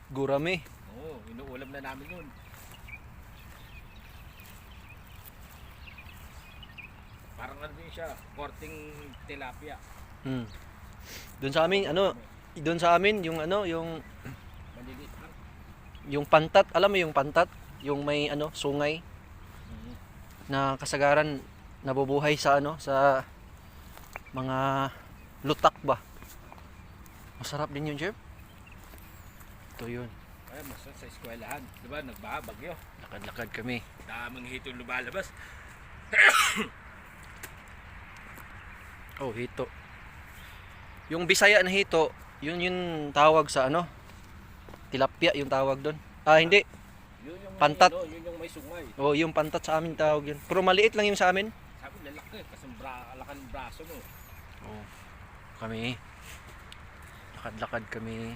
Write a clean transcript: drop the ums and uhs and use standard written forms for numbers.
Gurame. Oo, inuulam na namin yun. Parang ano din siya, korting tilapia. Hmm. Doon sa amin, ano, doon sa amin, yung ano, Maliliit lang. yung pantat, alam mo yung pantat? Yung may ano, sungay Mhm. na kasagaran nabubuhay sa ano, sa mga lutak ba? Masarap din yun, Jeff. Ito yun. Ay, mas sa eskwelahan. Diba, nagbaha, bagyo. Lakad-lakad kami. Daming hito lumalabas. Oh, hito. Yung Bisaya na hito, yun yung tawag sa ano? Tilapia yung tawag doon. Ah, hindi. Yun yung Pantat. Ano, yun yung may sungay. Oh, yung pantat sa amin tawag yun. Pero maliit lang yung sa amin. Sabi, lalaki. Kasi lakan ng braso mo. Oh, kami. Lakad-lakad kami.